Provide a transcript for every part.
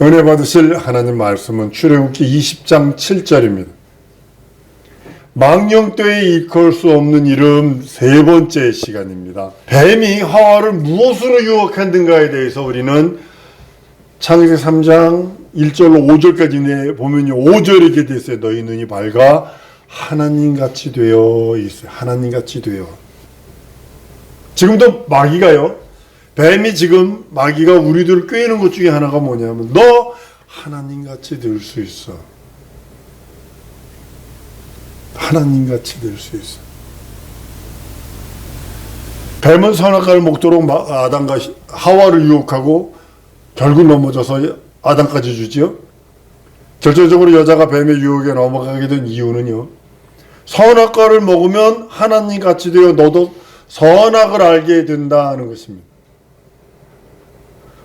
은혜 받으실 하나님 말씀은 출애굽기 20장 7절입니다. 망령되이 일컬 수 없는 이름 세 번째 시간입니다. 뱀이 하와를 무엇으로 유혹했는가에 대해서 우리는 창세기 3장 1절로 5절까지 보면요, 5절에 이렇게 되어 있어요. 너희 눈이 밝아 하나님같이 되어 있어요. 하나님같이 되어. 지금도 마귀가요, 뱀이 지금 마귀가 우리들을 꾀는 것 중에 하나가 뭐냐면 너 하나님같이 될 수 있어. 하나님같이 될 수 있어. 뱀은 선악과를 먹도록 아담과 하와를 유혹하고 결국 넘어져서 아담까지 주지요. 결정적으로 여자가 뱀의 유혹에 넘어가게 된 이유는요, 선악과를 먹으면 하나님같이 되어 너도 선악을 알게 된다는 것입니다.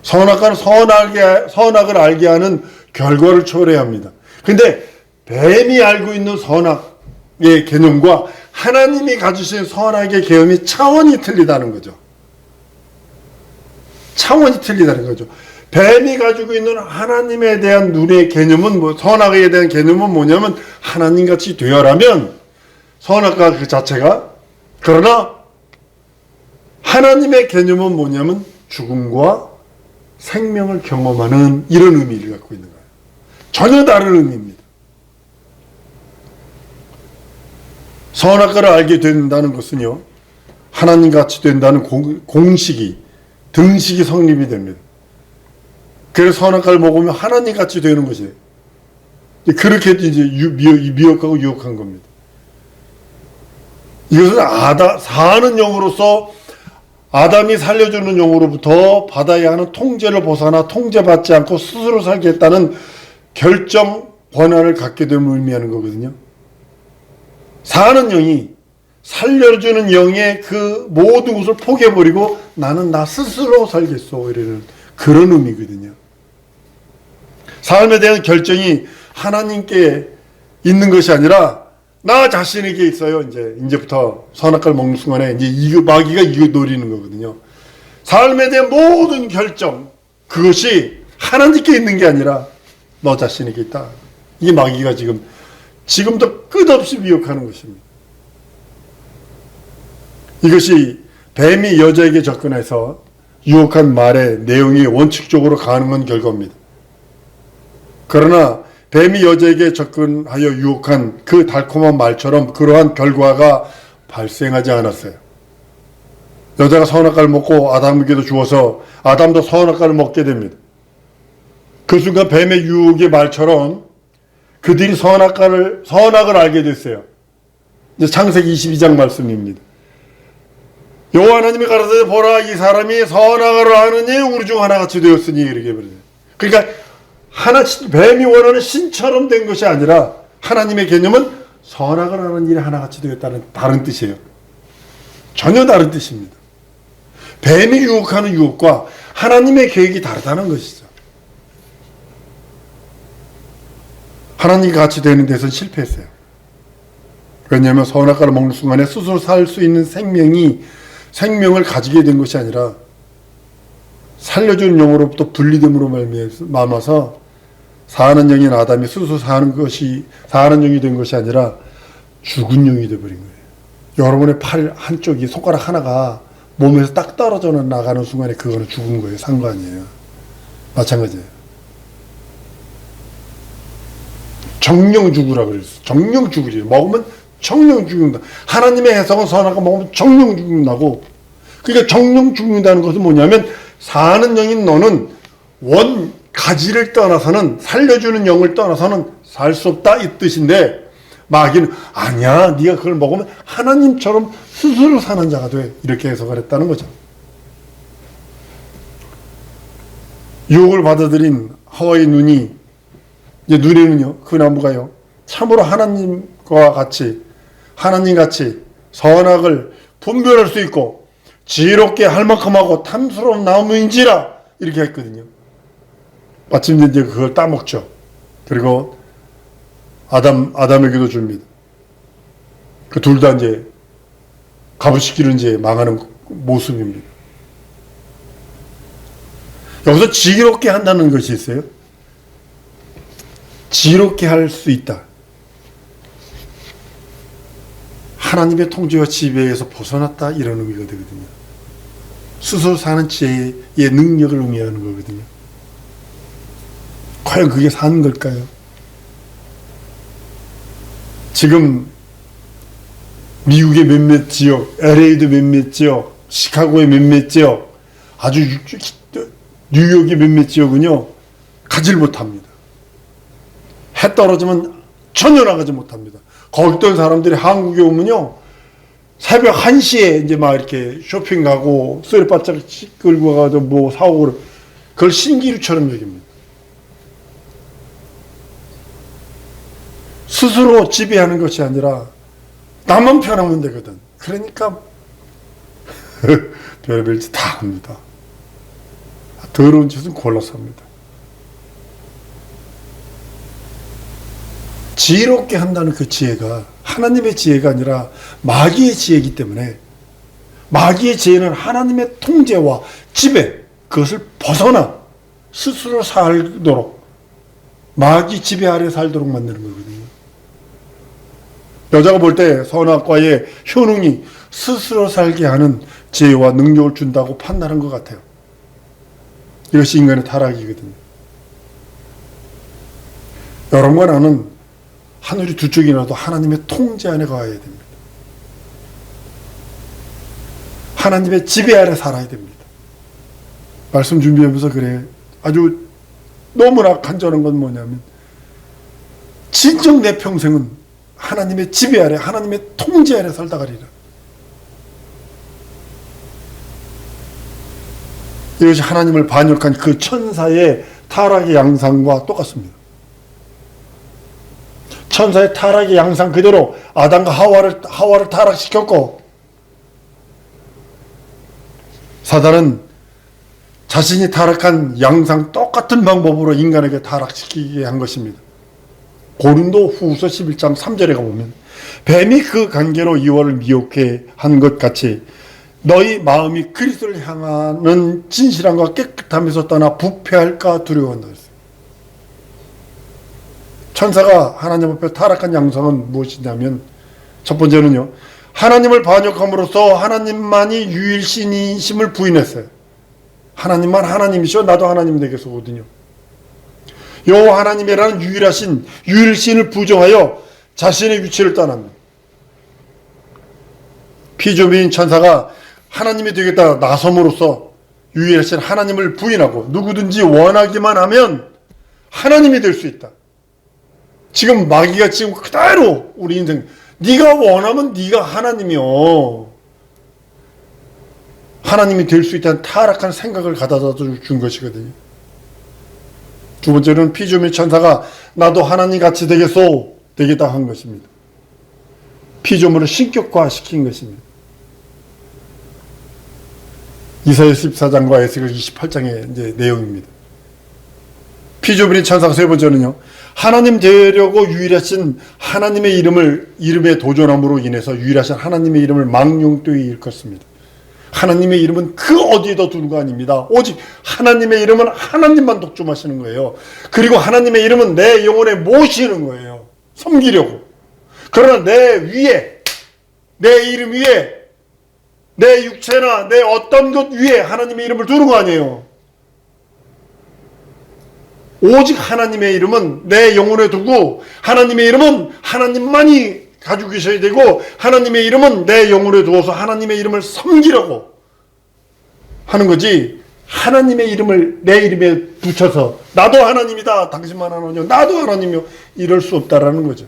선악과는 선악을 알게 하는 결과를 초래합니다. 근데 뱀이 알고 있는 선악의 개념과 하나님이 가지신 선악의 개념이 차원이 틀리다는 거죠. 차원이 틀리다는 거죠. 뱀이 가지고 있는 하나님에 대한 눈의 개념은 선악에 대한 개념은 뭐냐면 하나님같이 되어라면 선악과 그 자체가, 그러나 하나님의 개념은 뭐냐면 죽음과 생명을 경험하는 이런 의미를 갖고 있는 거예요. 전혀 다른 의미입니다. 선악과를 알게 된다는 것은요, 하나님같이 된다는 등식이 성립이 됩니다. 그래서 선악과를 먹으면 하나님같이 되는 것이에요. 그렇게 이제 미혹하고 유혹한 겁니다. 이것은 사는 영으로서 아담이 살려주는 영으로부터 받아야 하는 통제를 벗어나 통제받지 않고 스스로 살겠다는 결정 권한을 갖게 됨을 의미하는 거거든요. 사는 영이 살려주는 영의 그 모든 것을 포기해버리고 나는 나 스스로 살겠소, 이러는 그런 의미거든요. 삶에 대한 결정이 하나님께 있는 것이 아니라 나 자신에게 있어요. 이제부터 선악과를 먹는 순간에 마귀가 이거 노리는 거거든요. 삶에 대한 모든 결정, 그것이 하나님께 있는 게 아니라 너 자신에게 있다. 이게 마귀가 지금도 끝없이 미혹하는 것입니다. 이것이 뱀이 여자에게 접근해서 유혹한 말의 내용이 원칙적으로 가능한 결과입니다. 그러나 뱀이 여자에게 접근하여 유혹한 그 달콤한 말처럼 그러한 결과가 발생하지 않았어요. 여자가 선악과를 먹고 아담에게도 주어서 아담도 선악과를 먹게 됩니다. 그 순간 뱀의 유혹의 말처럼 그들이 선악을 알게 됐어요. 이제 창세기 22장 말씀입니다. 여호와 하나님이 가라사대 보라, 이 사람이 선악을 하느니 우리 중 하나같이 되었으니, 이렇게 말해요. 그러니까 뱀이 원하는 신처럼 된 것이 아니라 하나님의 개념은 선악을 하는 일이 하나같이 되었다는 다른 뜻이에요. 전혀 다른 뜻입니다. 뱀이 유혹하는 유혹과 하나님의 계획이 다르다는 것이죠. 하나님이 같이 되는 데서는 실패했어요. 왜냐하면 선악과를 먹는 순간에 스스로 살 수 있는 생명을 가지게 된 것이 아니라 살려주는 영으로부터 분리됨으로 말미암아서 사는 영인 아담이 스스로 사는 영이 된 것이 아니라 죽은 영이 되어버린 거예요. 여러분의 팔 한쪽이, 손가락 하나가 몸에서 딱 떨어져 나가는 순간에 그거는 죽은 거예요. 산 거 아니에요. 마찬가지예요. 정령 죽으라 그랬어요. 정령 죽으리. 먹으면 정령 죽는다. 하나님의 해석은 선악과 먹으면 정령 죽는다고. 그러니까 정령 죽는다는 것은 뭐냐면 사는 영인 너는 가지를 떠나서는, 살려주는 영을 떠나서는 살 수 없다, 이 뜻인데 마귀는 아니야, 네가 그걸 먹으면 하나님처럼 스스로 사는 자가 돼, 이렇게 해석을 했다는 거죠. 유혹을 받아들인 하와의 눈에는요, 그 나무가요, 참으로 하나님같이 선악을 분별할 수 있고 지혜롭게 할 만큼 하고 탐스러운 나무인지라, 이렇게 했거든요. 마침 이제 그걸 따먹죠. 그리고 아담에게도 줍니다. 그 둘 다 이제 가부시키는 이제 망하는 모습입니다. 여기서 지혜롭게 한다는 것이 있어요. 지롭게 할 수 있다. 하나님의 통제와 지배에서 벗어났다, 이런 의미가 되거든요. 스스로 사는 지혜의 능력을 의미하는 거거든요. 과연 그게 사는 걸까요? 지금 미국의 몇몇 지역, LA도 몇몇 지역, 시카고의 몇몇 지역, 아주 뉴욕의 몇몇 지역은요, 가지를 못합니다. 해 떨어지면 전혀 나가지 못합니다. 거기 있던 사람들이 한국에 오면요, 새벽 1시에 이제 막 이렇게 쇼핑 가고, 쇠바짝 끌고 가서 뭐 사오고, 그걸 신기루처럼 여깁니다. 스스로 지배하는 것이 아니라, 나만 편하면 되거든. 그러니까, 별별 짓 다 합니다. 더러운 짓은 골라서 합니다. 지혜롭게 한다는 그 지혜가 하나님의 지혜가 아니라 마귀의 지혜이기 때문에, 마귀의 지혜는 하나님의 통제와 지배, 그것을 벗어나 스스로 살도록, 마귀 지배 아래 살도록 만드는 거거든요. 여자가 볼 때 선악과의 효능이 스스로 살게 하는 지혜와 능력을 준다고 판단한 것 같아요. 이것이 인간의 타락이거든요. 여러분과 나는 하늘이 두 쪽이라도 하나님의 통제 안에 가야 됩니다. 하나님의 지배 아래 살아야 됩니다. 말씀 준비하면서 그래, 아주 너무나 간절한 건 뭐냐면, 진정 내 평생은 하나님의 지배 아래, 하나님의 통제 아래 살다 가리라. 이것이 하나님을 반역한 그 천사의 타락의 양상과 똑같습니다. 천사의 타락의 양상 그대로 아담과 하와를 타락시켰고, 사단은 자신이 타락한 양상 똑같은 방법으로 인간에게 타락시키게 한 것입니다. 고린도 후서 11장 3절에 가보면, 뱀이 그 관계로 이와를 미혹해 한 것 같이 너희 마음이 그리스도를 향하는 진실함과 깨끗함에서 떠나 부패할까 두려워한다 했어요. 천사가 하나님 앞에 타락한 양상은 무엇이냐면, 첫 번째는요, 하나님을 반역함으로써 하나님만이 유일신이심을 부인했어요. 하나님만 하나님이시오, 나도 하나님 되겠소거든요. 여호와 하나님이라는 유일신을 부정하여 자신의 위치를 떠납니다. 피조민 천사가 하나님이 되겠다 나섬으로써 유일하신 하나님을 부인하고, 누구든지 원하기만 하면 하나님이 될 수 있다. 지금 마귀가 지금 그대로 우리 인생, 네가 원하면 네가 하나님이요, 하나님이 될 수 있다는 타락한 생각을 가져다 준 것이거든요. 두 번째는 피조민 천사가 나도 하나님 같이 되겠다 한 것입니다. 피조물을 신격화시킨 것입니다. 이사야 14장과 에스겔 28장의 이제 내용입니다. 피조물인 천사가 세 번째는요, 하나님 되려고 유일하신 하나님의 이름에 도전함으로 인해서 유일하신 하나님의 이름을 망령되이 일컫습니다. 하나님의 이름은 그 어디에도 두는 거 아닙니다. 오직 하나님의 이름은 하나님만 독점하시는 거예요. 그리고 하나님의 이름은 내 영혼에 모시는 거예요. 섬기려고. 그러나 내 위에, 내 이름 위에, 내 육체나 내 어떤 것 위에 하나님의 이름을 두는 거 아니에요. 오직 하나님의 이름은 내 영혼에 두고, 하나님의 이름은 하나님만이 가지고 계셔야 되고, 하나님의 이름은 내 영혼에 두어서 하나님의 이름을 섬기려고 하는 거지, 하나님의 이름을 내 이름에 붙여서 나도 하나님이다, 당신만 하나님이요, 나도 하나님이요, 이럴 수 없다라는 거죠.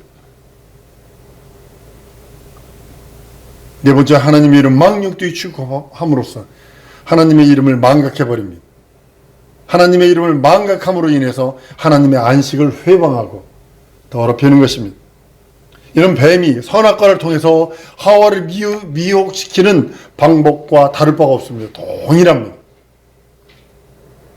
네 번째, 하나님의 이름 망령되이 취급함으로써 하나님의 이름을 망각해버립니다. 하나님의 이름을 망각함으로 인해서 하나님의 안식을 회방하고 더럽히는 것입니다. 이런 뱀이 선악과를 통해서 하와를 미혹시키는 방법과 다를 바가 없습니다. 동일합니다.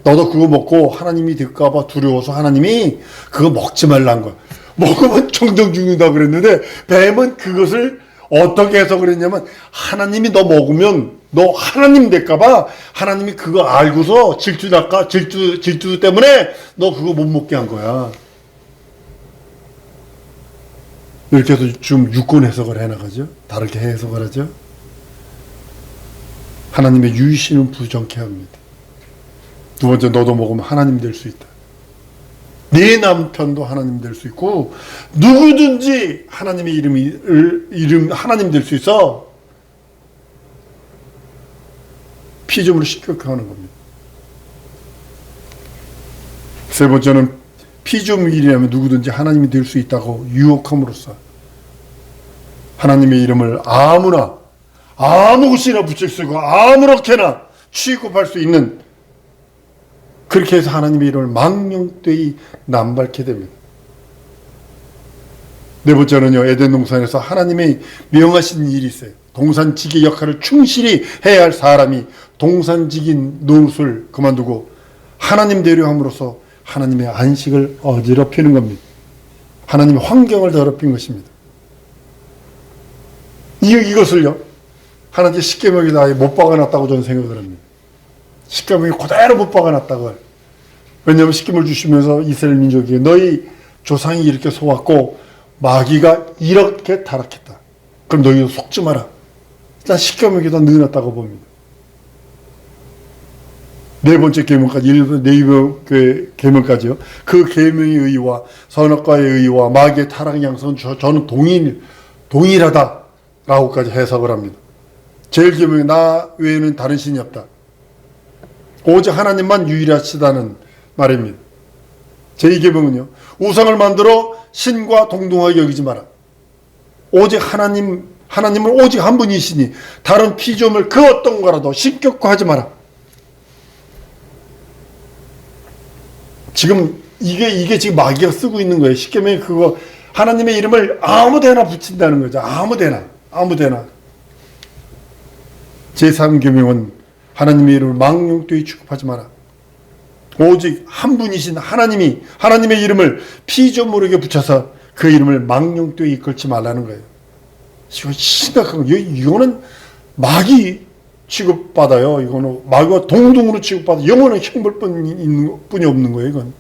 너도 그거 먹고 하나님이 될까봐 두려워서 하나님이 그거 먹지 말란 거야. 먹으면 청정 죽는다 그랬는데, 뱀은 그것을 어떻게 해석을 했냐면, 하나님이 너 먹으면 너 하나님 될까봐 하나님이 그거 알고서 질투 때문에 너 그거 못 먹게 한 거야. 이렇게 해서 좀 육군 해석을 해나가죠. 다르게 해석을 하죠. 하나님의 유의시는 부정케 합니다. 두 번째, 너도 먹으면 하나님 될 수 있다. 네 남편도 하나님 될 수 있고 누구든지 하나님의 이름 하나님 될 수 있어. 피조물을 식격하는 겁니다. 세 번째는 피조물이라면 누구든지 하나님이 될 수 있다고 유혹함으로써 하나님의 이름을 아무나 아무 곳이나 붙일 수 있고 아무렇게나 취급할 수 있는, 그렇게 해서 하나님의 이름을 망령되이 남발케 됩니다. 네 번째는요, 에덴 동산에서 하나님의 명하신 일이 있어요. 동산지기 역할을 충실히 해야 할 사람이 동산지기 노릇을 그만두고 하나님 되려 함으로써 하나님의 안식을 어지럽히는 겁니다. 하나님의 환경을 더럽힌 것입니다. 이것을요, 하나님의 십계명에다 아예 못 박아놨다고 저는 생각을 합니다. 십계명이 그대로 못 박아놨다고. 왜냐하면 십계명을 주시면서 이스라엘 민족이 너희 조상이 이렇게 속았고 마귀가 이렇게 타락했다. 그럼 너희도 속지 마라. 일단 십계명에다 넣어놨다고 봅니다. 네 번째 계명까지, 네 계명까지요. 그 계명의 의의와 선악과의 의의와 마귀의 타락 양성은 저는 동일하다라고까지 해석을 합니다. 제1계명에 나 외에는 다른 신이 없다. 오직 하나님만 유일하시다는 말입니다. 제2계명은요, 우상을 만들어 신과 동등하게 여기지 마라. 오직 하나님은 오직 한 분이시니 다른 피조물 그 어떤 거라도 신격화하지 마라. 지금 이게 지금 마귀가 쓰고 있는 거예요. 십계명이 그거 하나님의 이름을 아무데나 붙인다는 거죠. 아무데나. 제3계명은 하나님의 이름을 망령되이 취급하지 마라. 오직 한 분이신 하나님의 이름을 피조물에게 붙여서 그 이름을 망령되이 이끌지 말라는 거예요. 이거 심각한 거예요. 이거는 마귀 취급받아요. 이거는 마귀와 동등으로 취급받아 영원한 형벌뿐이 없는 거예요. 이건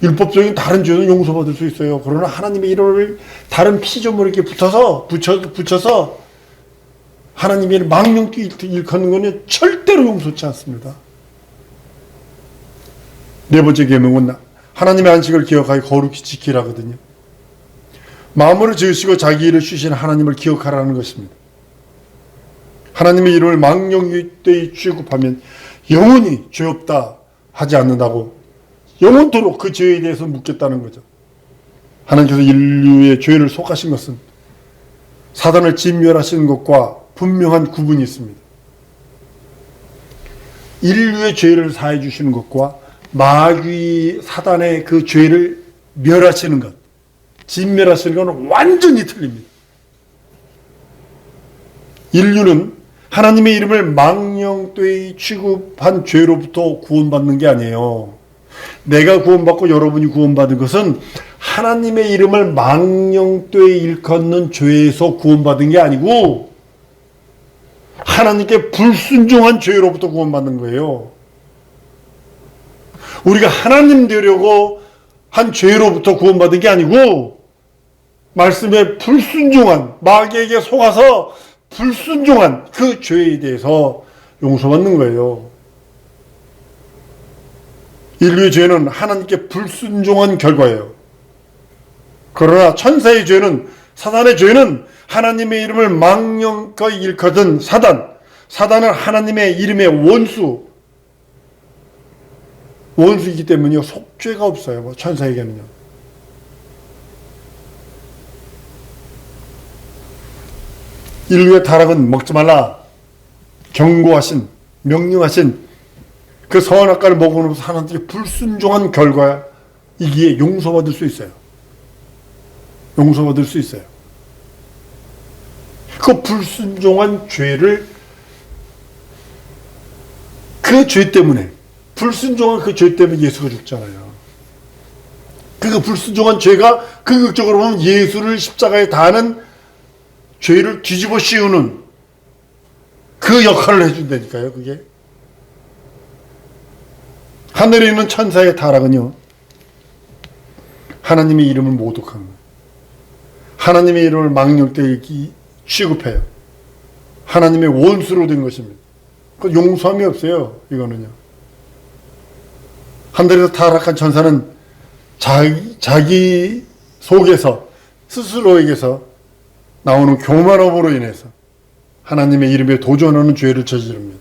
율법적인 다른 죄는 용서받을 수 있어요. 그러나 하나님의 이름을 다른 피조물에게 붙여서 하나님의 이름을 망령되이 일컫는 것은 절대로 용서치 않습니다. 네 번째 계명은 하나님의 안식을 기억하여 거룩히 지키라거든요. 만물을 지으시고 자기 일을 쉬신 하나님을 기억하라는 것입니다. 하나님의 이름을 망령되이 취급하면 영원히 죄 없다 하지 않는다고 영원토록 그 죄에 대해서 묻겠다는 거죠. 하나님께서 인류의 죄를 속하신 것은 사단을 진멸하시는 것과 분명한 구분이 있습니다. 인류의 죄를 사해 주시는 것과 마귀 사단의 그 죄를 멸하시는 것, 진멸하시는 것은 완전히 틀립니다. 인류는 하나님의 이름을 망령되이 취급한 죄로부터 구원받는 게 아니에요. 내가 구원받고 여러분이 구원받은 것은 하나님의 이름을 망령되이 일컫는 죄에서 구원받은 게 아니고 하나님께 불순종한 죄로부터 구원받는 거예요. 우리가 하나님 되려고 한 죄로부터 구원받은 게 아니고 말씀에 불순종한, 마귀에게 속아서 불순종한 그 죄에 대해서 용서받는 거예요. 인류의 죄는 하나님께 불순종한 결과예요. 그러나 천사의 죄는, 사단의 죄는 하나님의 이름을 망령되이 일컫은 사단은 하나님의 이름의 원수이기 때문에 속죄가 없어요. 천사에게는요. 인류의 타락은 먹지 말라 경고하신, 명령하신 그 선악과를 먹으면서 하나님께 불순종한 결과이기에 용서받을 수 있어요. 용서받을 수 있어요. 그 불순종한 죄를, 그 죄 때문에, 불순종한 그 죄 때문에 예수가 죽잖아요. 그 불순종한 죄가 극적으로 보면 예수를 십자가에 다하는 죄를 뒤집어 씌우는 그 역할을 해준다니까요. 그게 하늘에 있는 천사의 타락은요, 하나님의 이름을 모독한 거예요. 하나님의 이름을 망령되이 취급해요. 하나님의 원수로 된 것입니다. 그 용서함이 없어요. 이거는요. 하늘에서 타락한 천사는 자기 속에서 스스로에게서 나오는 교만함으로 인해서 하나님의 이름에 도전하는 죄를 저지릅니다.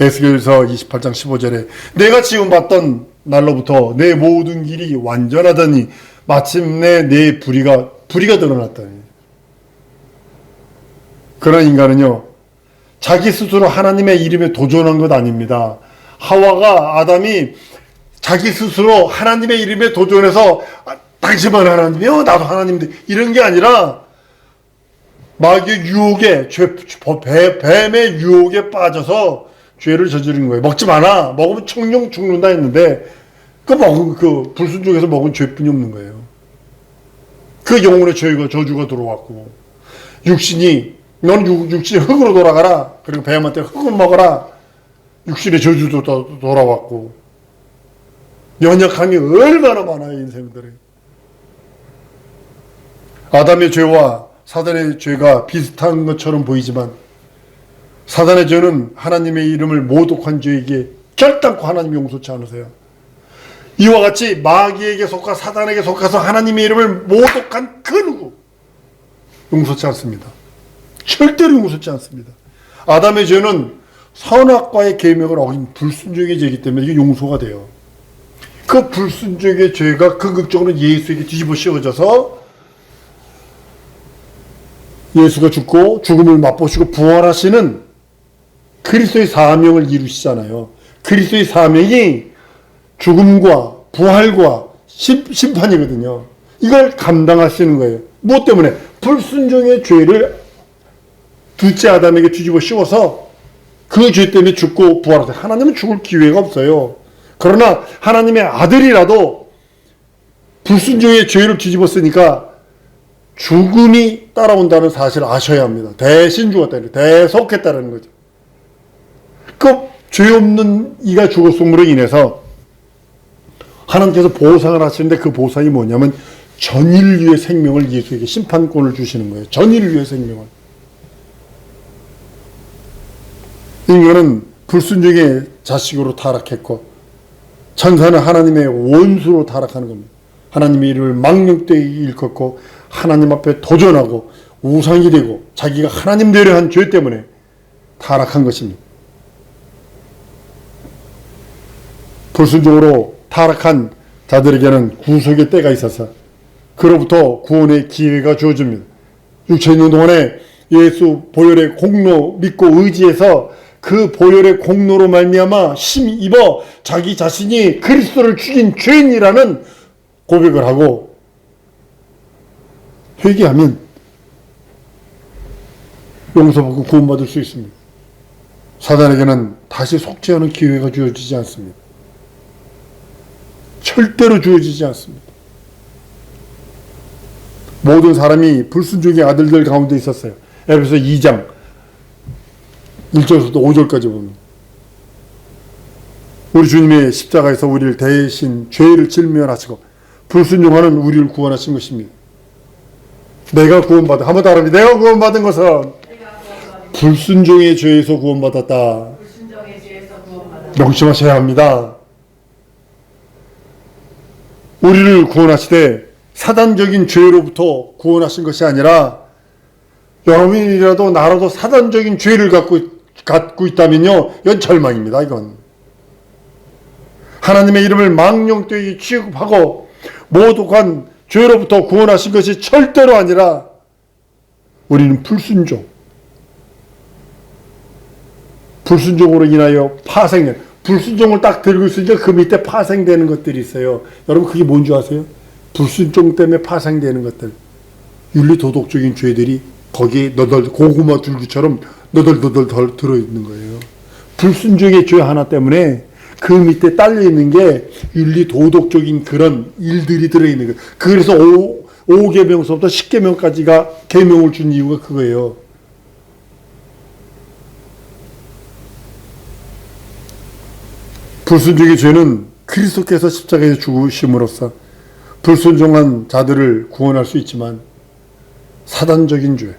에스겔서 28장 15절에 내가 지금 봤던 날로부터 내 모든 길이 완전하더니 마침내 내 불의가 드러났다니. 그런 인간은요, 자기 스스로 하나님의 이름에 도전한 것 아닙니다. 하와가 아담이 자기 스스로 하나님의 이름에 도전해서 당신만 하나님이요 나도 하나님인데 이런 게 아니라 마귀의 유혹에 뱀의 유혹에 빠져서 죄를 저지른 거예요. 먹지 마라. 먹으면 청룡 죽는다 했는데 그 불순종해서 먹은 죄뿐이 없는 거예요. 그 영혼의 죄가 저주가 들어왔고 너는 육신이 흙으로 돌아가라. 그리고 뱀한테 흙을 먹어라. 육신의 저주도 돌아왔고 연약함이 얼마나 많아요. 인생들에. 아담의 죄와 사단의 죄가 비슷한 것처럼 보이지만 사단의 죄는 하나님의 이름을 모독한 죄에게 결단코 하나님이 용서치 않으세요. 이와 같이 마귀에게 속하 사단에게 속아서 하나님의 이름을 모독한 그 누구 용서치 않습니다. 절대로 용서치 않습니다. 아담의 죄는 선악과의 계명을 어긴 불순종의 죄이기 때문에 이게 용서가 돼요. 그 불순종의 죄가 궁극적으로 예수에게 뒤집어 씌워져서 예수가 죽고 죽음을 맛보시고 부활하시는 그리스도의 사명을 이루시잖아요. 그리스도의 사명이 죽음과 부활과 심판이거든요. 이걸 감당하시는 거예요. 무엇 때문에? 불순종의 죄를 둘째 아담에게 뒤집어 씌워서 그 죄 때문에 죽고 부활하세요. 하나님은 죽을 기회가 없어요. 그러나 하나님의 아들이라도 불순종의 죄를 뒤집었으니까 죽음이 따라온다는 사실을 아셔야 합니다. 대신 죽었다는 거예요. 대속했다는 거죠. 그 죄 없는 이가 죽었음으로 인해서 하나님께서 보상을 하시는데 그 보상이 뭐냐면 전 인류의 생명을 예수에게 심판권을 주시는 거예요. 전 인류의 생명을. 인간은 불순종의 자식으로 타락했고 천사는 하나님의 원수로 타락하는 겁니다. 하나님의 이름을 망령되이 일컫고 하나님 앞에 도전하고 우상이 되고 자기가 하나님 되려 한 죄 때문에 타락한 것입니다. 불순종으로 타락한 자들에게는 구속의 때가 있어서 그로부터 구원의 기회가 주어집니다. 6천년 동안에 예수 보혈의 공로 믿고 의지해서 그 보혈의 공로로 말미암아 힘입어 자기 자신이 그리스도를 죽인 죄인이라는 고백을 하고 회개하면 용서받고 구원받을 수 있습니다. 사단에게는 다시 속죄하는 기회가 주어지지 않습니다. 절대로 주어지지 않습니다. 모든 사람이 불순종의 아들들 가운데 있었어요. 에베소 2장 1절부터 5절까지 보면 우리 주님의 십자가에서 우리를 대신 죄를 질면하시고 불순종하는 우리를 구원하신 것입니다. 내가 구원받은 한번 따라합니다. 내가 구원받은 것은 불순종의 죄에서 구원받았다. 명심하셔야 합니다. 우리를 구원하시되 사단적인 죄로부터 구원하신 것이 아니라 여러분이라도 나라도 사단적인 죄를 갖고 있다면요, 이건 절망입니다. 이건 하나님의 이름을 망령되이 취급하고 모독한 죄로부터 구원하신 것이 절대로 아니라 우리는 불순종으로 인하여 파생된, 불순종을 딱 들고 있으니까 그 밑에 파생되는 것들이 있어요. 여러분 그게 뭔지 아세요? 불순종 때문에 파생되는 것들, 윤리도덕적인 죄들이 거기에 고구마 줄기처럼 너덜너덜 들어있는 거예요. 불순종의 죄 하나 때문에 그 밑에 딸려있는 게 윤리도덕적인 그런 일들이 들어있는 거예요. 그래서 5계명서부터 10계명까지가 계명을 준 이유가 그거예요. 불순종의 죄는 그리스도께서 십자가에 죽으심으로써 불순종한 자들을 구원할 수 있지만 사단적인 죄,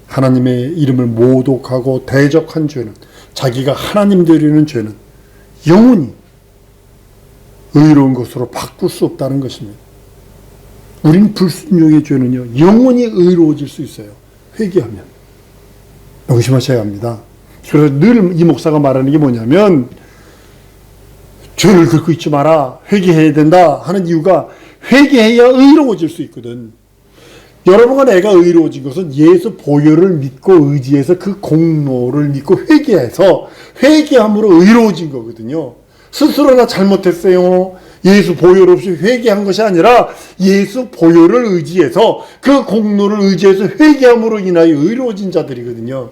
하나님의 이름을 모독하고 대적한 죄는, 자기가 하나님 되려는 죄는 영원히 의로운 것으로 바꿀 수 없다는 것입니다. 우린 불순종의 죄는요, 영원히 의로워질 수 있어요. 회개하면. 명심하셔야 합니다. 그래서 늘 이 목사가 말하는 게 뭐냐면, 죄를 긁고 있지 마라, 회개해야 된다 하는 이유가, 회개해야 의로워질 수 있거든. 여러분과 내가 의로워진 것은 예수 보혈을 믿고 의지해서 그 공로를 믿고 회개해서, 회개함으로 의로워진 거거든요. 스스로 나 잘못했어요, 예수 보혈 없이 회개한 것이 아니라 예수 보혈을 의지해서, 그 공로를 의지해서 회개함으로 인하여 의로워진 자들이거든요.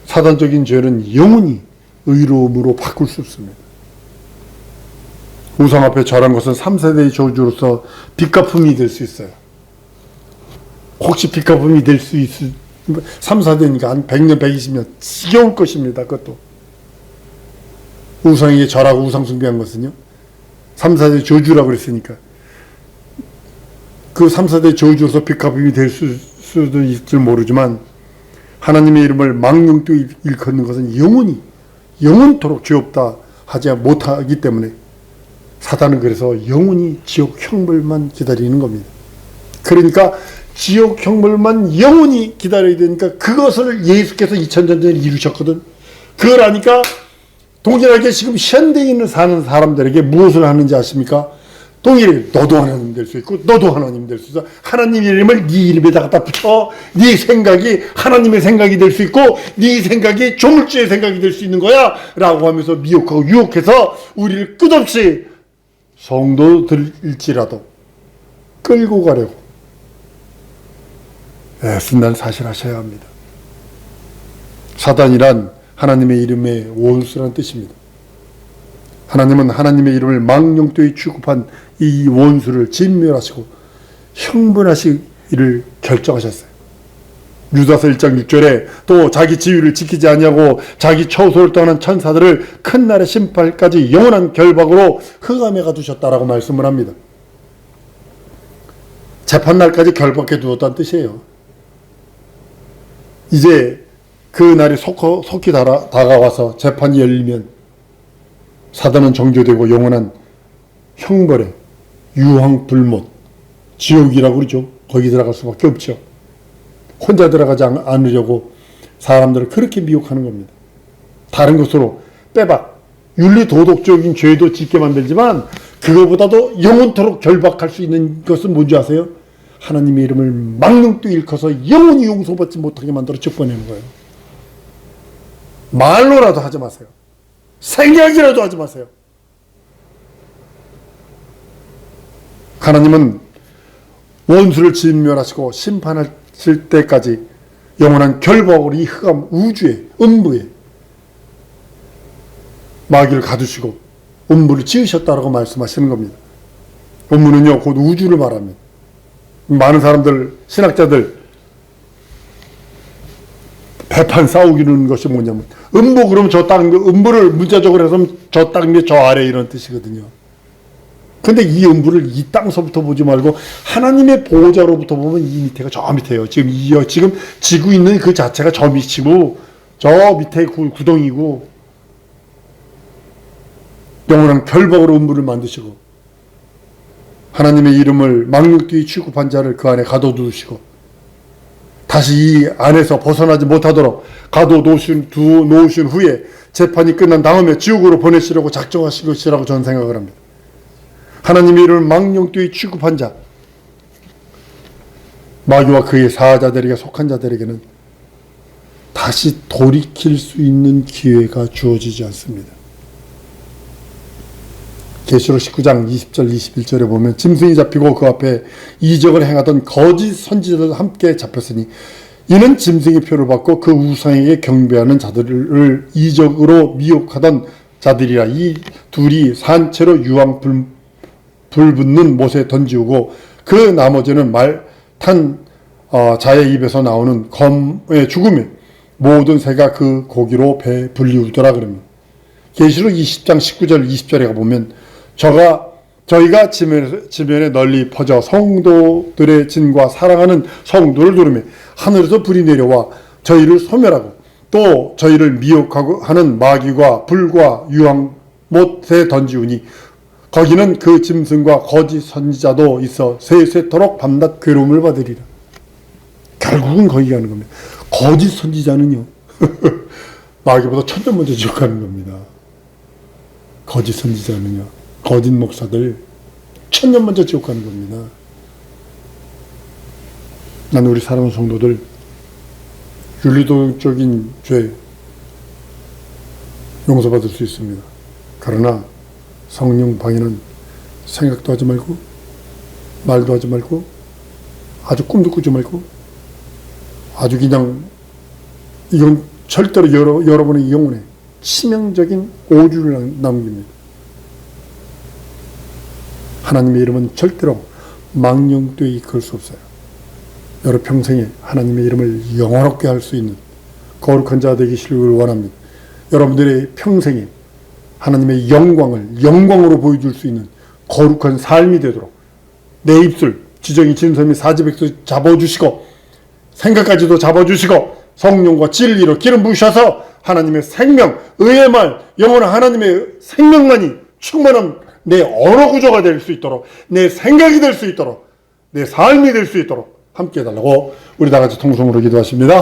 사단적인 죄는 영원히 의로움으로 바꿀 수 없습니다. 우상 앞에 절한 것은 3세대의 저주로서 빚갚음이 될 수 있어요. 혹시 빚갚음이 될 수 있을, 3, 4대니까 한 100년, 120년 지겨울 것입니다. 그것도. 우상에게 절하고 우상 숭배한 것은요, 3, 4대 저주라고 그랬으니까. 그 3, 4대 저주로서 빚갚음이 될 수도 있을 모르지만, 하나님의 이름을 망령되이 일컫는 것은 영원히, 영원토록 죄 없다 하지 못하기 때문에, 사단은 그래서 영원히 지옥 형벌만 기다리는 겁니다. 그러니까 지옥 형벌만 영원히 기다려야 되니까, 그것을 예수께서 2000년 전에 이루셨거든. 그걸 아니까 동일하게 지금 현대인을 사는 사람들에게 무엇을 하는지 아십니까? 동일하게 너도 하나님 될 수 있고 너도 하나님 될 수 있어. 하나님 이름을 네 이름에다 갖다 붙여. 네 생각이 하나님의 생각이 될 수 있고 네 생각이 조물주의 생각이 될 수 있는 거야 라고 하면서 미혹하고 유혹해서 우리를 끝없이 성도들일지라도 끌고 가려고 애쓴다는 사실 아셔야 합니다. 사단이란 하나님의 이름의 원수란 뜻입니다. 하나님은 하나님의 이름을 망령되이 취급한 이 원수를 진멸하시고 형벌하시기를 결정하셨어요. 유다서 1장 6절에 또 자기 지위를 지키지 아니하고 자기 처소를 떠난 천사들을 큰 날의 심판까지 영원한 결박으로 흑암에 가두셨다라고 말씀을 합니다. 재판날까지 결박해 두었다는 뜻이에요. 이제 그 날이 속히 다가와서 재판이 열리면 사단은 정죄되고 영원한 형벌에 유황불못, 지옥이라고 그러죠. 거기 들어갈 수밖에 없죠. 혼자 들어가지 않으려고 사람들을 그렇게 미혹하는 겁니다. 다른 것으로 빼박, 윤리도덕적인 죄도 짓게 만들지만 그거보다도 영원토록 결박할 수 있는 것은 뭔지 아세요? 하나님의 이름을 망령되이 일컬어서 영원히 용서받지 못하게 만들어 쫓겨내는 거예요. 말로라도 하지 마세요. 생각이라도 하지 마세요. 하나님은 원수를 진멸하시고 심판하실 때까지 영원한 결박으로 이 흑암 우주에, 음부에 마귀를 가두시고 음부를 지으셨다라고 말씀하시는 겁니다. 음부는요, 곧 우주를 말합니다. 많은 사람들, 신학자들 배판 싸우기는 것이 뭐냐면, 음부 그러면 저 땅, 음부를 문자적으로 해서 저 땅, 저 아래 이런 뜻이거든요. 근데 이 음부를 이 땅서부터 보지 말고 하나님의 보호자로부터 보면 이 밑에가 저 밑에요. 지금 지구 있는 그 자체가 저 밑이고 저 밑에 구덩이고, 영원한 결박으로 음부를 만드시고 하나님의 이름을 망령되이 취급한 자를 그 안에 가둬두시고 다시 이 안에서 벗어나지 못하도록 가둬놓으신 후에 재판이 끝난 다음에 지옥으로 보내시려고 작정하신 것이라고 저는 생각을 합니다. 하나님의 이름을 망령되이 취급한 자, 마귀와 그의 사자들에게 속한 자들에게는 다시 돌이킬 수 있는 기회가 주어지지 않습니다. 계시록 19장 20절 21절에 보면 짐승이 잡히고 그 앞에 이적을 행하던 거짓 선지자들과 함께 잡혔으니 이는 짐승의 표를 받고 그 우상에게 경배하는 자들을 이적으로 미혹하던 자들이라. 이 둘이 산채로 유황 불붙는 못에 던지우고 그 나머지는 탄 자의 입에서 나오는 검의 죽음에 모든 새가 그 고기로 배 불리우더라 그럽니다. 계시록 20장 19절 20절에 가보면 저가 저희가 지면에 널리 퍼져 성도들의 진과 사랑하는 성도를 두르며 하늘에서 불이 내려와 저희를 소멸하고 또 저희를 미혹하고 하는 마귀와 불과 유황 못에 던지우니 거기는 그 짐승과 거짓 선지자도 있어 세세토록 밤낮 괴로움을 받으리라. 결국은 거기 가는 겁니다. 거짓 선지자는요 마귀보다 천년 먼저 지옥하는 겁니다. 거짓 선지자는요, 거짓 목사들 천년 먼저 지옥하는 겁니다. 난 우리 사랑하는 성도들 윤리도적인 죄 용서받을 수 있습니다. 그러나 성령 방해는 생각도 하지 말고 말도 하지 말고 아주 꿈도 꾸지 말고 아주 그냥 이건 절대로 여러분의 영혼에 치명적인 오류를 남깁니다. 하나님의 이름은 절대로 망령되이 이끌 수 없어요. 여러 평생에 하나님의 이름을 영원롭게 할 수 있는 거룩한 자 되기를 원합니다. 여러분들의 평생에 하나님의 영광을 영광으로 보여줄 수 있는 거룩한 삶이 되도록 내 입술 지정이 진선미 사지백수 잡아주시고 생각까지도 잡아주시고 성령과 진리로 기름 부으셔서 하나님의 생명, 의의 말, 영원한 하나님의 생명만이 충만한 내 언어 구조가 될 수 있도록, 내 생각이 될 수 있도록, 내 삶이 될 수 있도록 함께 해달라고 우리 다 같이 통성으로 기도하십니다.